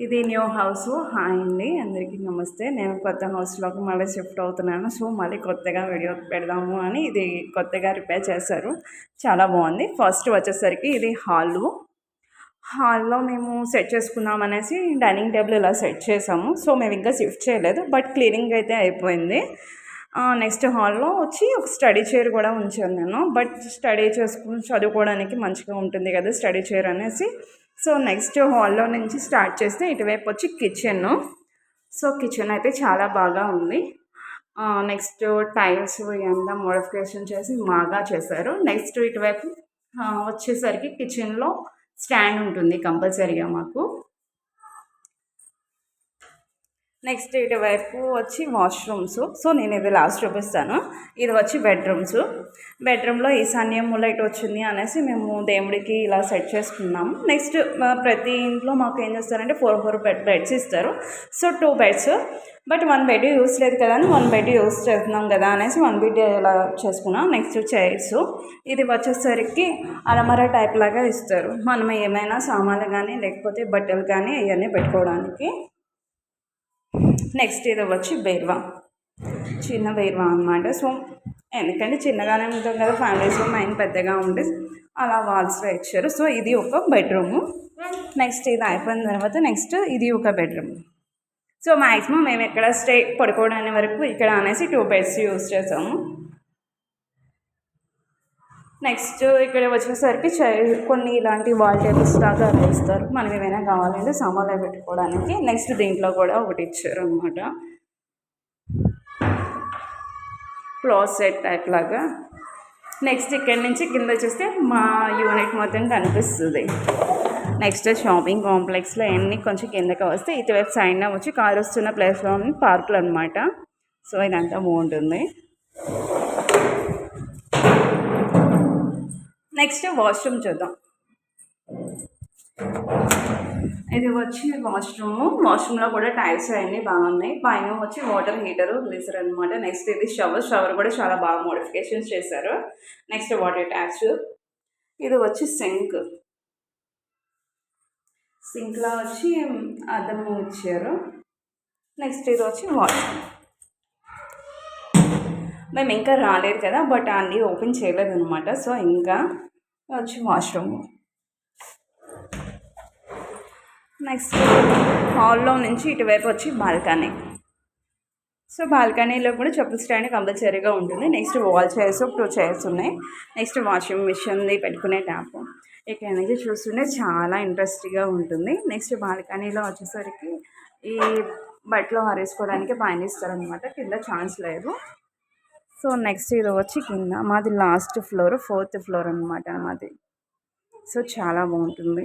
ఇది new house. Hi అండి, అందరికీ నమస్తే. నేను కొత్త హౌస్లోకి మళ్ళీ షిఫ్ట్ అవుతున్నాను. సో మళ్ళీ కొత్తగా వీడియో పెడదాము అని ఇది కొత్తగా రిపేర్ చేశారు. చాలా బాగుంది. ఫస్ట్ వచ్చేసరికి ఇది హాల్లో మేము సెట్ చేసుకుందాం అనేసి డైనింగ్ టేబుల్ ఇలా సెట్ చేసాము. సో మేము ఇంకా షిఫ్ట్ చేయలేదు, బట్ క్లీనింగ్ అయితే అయిపోయింది. నెక్స్ట్ హాల్లో వచ్చి ఒక స్టడీ చైర్ కూడా ఉంచాను నేను. బట్ స్టడీ చేసుకుని చదువుకోవడానికి మంచిగా ఉంటుంది కదా స్టడీ చైర్ అనేసి. సో నెక్స్ట్ హాల్లో నుంచి స్టార్ట్ చేస్తే ఇటువైపు వచ్చి కిచెన్. సో కిచెన్ అయితే చాలా బాగా ఉంది. నెక్స్ట్ టైల్స్ ఇదంతా మోడిఫికేషన్ చేసి బాగా చేశారు. నెక్స్ట్ ఇటువైపు వచ్చేసరికి కిచెన్లో స్టాండ్ ఉంటుంది కంపల్సరీగా మాకు. నెక్స్ట్ ఇటువైపు వచ్చి వాష్రూమ్స్. సో నేను ఇది లాస్ట్ చూపిస్తాను. ఇది వచ్చి బెడ్రూమ్లో ఈశాన్య మూల ఇటు వచ్చింది అనేసి మేము దేవుడికి ఇలా సెట్ చేసుకున్నాము. నెక్స్ట్ ప్రతి ఇంట్లో మాకు ఏం చేస్తారంటే 4 బెడ్స్ ఇస్తారు. So 2 beds, but 1 bed use లేదు కదా అని 1 బెడ్ యూస్ చేస్తున్నాం కదా అనేసి 1 బెడ్ ఇలా చేసుకున్నాం. Next chairs. ఇది వచ్చేసరికి అలమర టైప్ లాగా ఇస్తారు, మనం ఏమైనా సామాన్లు కానీ లేకపోతే బట్టలు కానీ అవన్నీ పెట్టుకోవడానికి. నెక్స్ట్ ఇది వచ్చి చిన్న బేర్వా అనమాట. సో ఎందుకంటే చిన్నగానే ఉంటాం కదా, ఫ్యామిలీస్లో మైండ్ పెద్దగా ఉంటే అలా వాల్స్లో ఇచ్చారు. సో ఇది ఒక బెడ్రూము. నెక్స్ట్ ఇది అయిపోయిన తర్వాత నెక్స్ట్ ఇది ఒక బెడ్రూమ్. సో మ్యాక్సిమం మేము ఎక్కడ పడుకోవడానికి వరకు ఇక్కడ అనేసి 2 బెడ్స్ యూజ్ చేసాము. నెక్స్ట్ ఇక్కడ వచ్చేసరికి కొన్ని ఇలాంటి వాల్ టేబుల్స్ లాగా వేస్తారు, మనం ఏమైనా కావాలంటే సామాన్లు పెట్టుకోవడానికి. నెక్స్ట్ దీంట్లో కూడా ఒకటి ఇచ్చారు అనమాట, క్లోసెట్ టైప్ లాగా. నెక్స్ట్ ఇక్కడి నుంచి కింద చూస్తే మా యూనిట్ మొత్తం కనిపిస్తుంది. నెక్స్ట్ షాపింగ్ కాంప్లెక్స్లో అన్నీ కొంచెం కిందకి వస్తే ఇటువైపు సైడ్న వచ్చి కారు వస్తున్న ప్లేస్లో పార్కులు అనమాట. సో ఇదంతా బాగుంటుంది. నెక్స్ట్ వాష్రూమ్ చూద్దాం. ఇది వచ్చి వాష్రూమ్లో కూడా టైల్స్ అవన్నీ బాగున్నాయి. పైన వచ్చి వాటర్ హీటరు గ్లీజర్ అనమాట. నెక్స్ట్ ఇది షవర్ కూడా చాలా బాగా మోడిఫికేషన్స్ చేశారు. Next water taps. ఇది వచ్చి సింక్లో వచ్చి అద్దము ఇచ్చారు. నెక్స్ట్ ఇది వచ్చి వాష్రూమ్. మేము ఇంకా రాలేదు కదా, బట్ అన్నీ ఓపెన్ చేయలేదు అనమాట. సో ఇంకా వచ్చి వాష్రూమ్. నెక్స్ట్ హాల్లో నుంచి ఇటువైపు వచ్చి బాల్కనీ. సో బాల్కనీలో కూడా చెప్పుల స్టాండ్ కంపల్సరీగా ఉంటుంది. నెక్స్ట్ వాల్ చైర్స్ 2 చైర్స్ ఉన్నాయి. నెక్స్ట్ వాషింగ్ మిషన్ది పెట్టుకునే ట్యాప్. ఇక్కడ నుంచి చూస్తుంటే చాలా ఇంట్రెస్టింగ్గా ఉంటుంది. నెక్స్ట్ బాల్కనీలో వచ్చేసరికి ఈ బట్టలు ఆరేసుకోవడానికి పైన ఇస్తారనమాట, కింద ఛాన్స్ లేదు. సో నెక్స్ట్ ఇది వచ్చి కింద మాది లాస్ట్ ఫ్లోర్, 4th ఫ్లోర్ అనమాట మాది. సో చాలా బాగుంటుంది.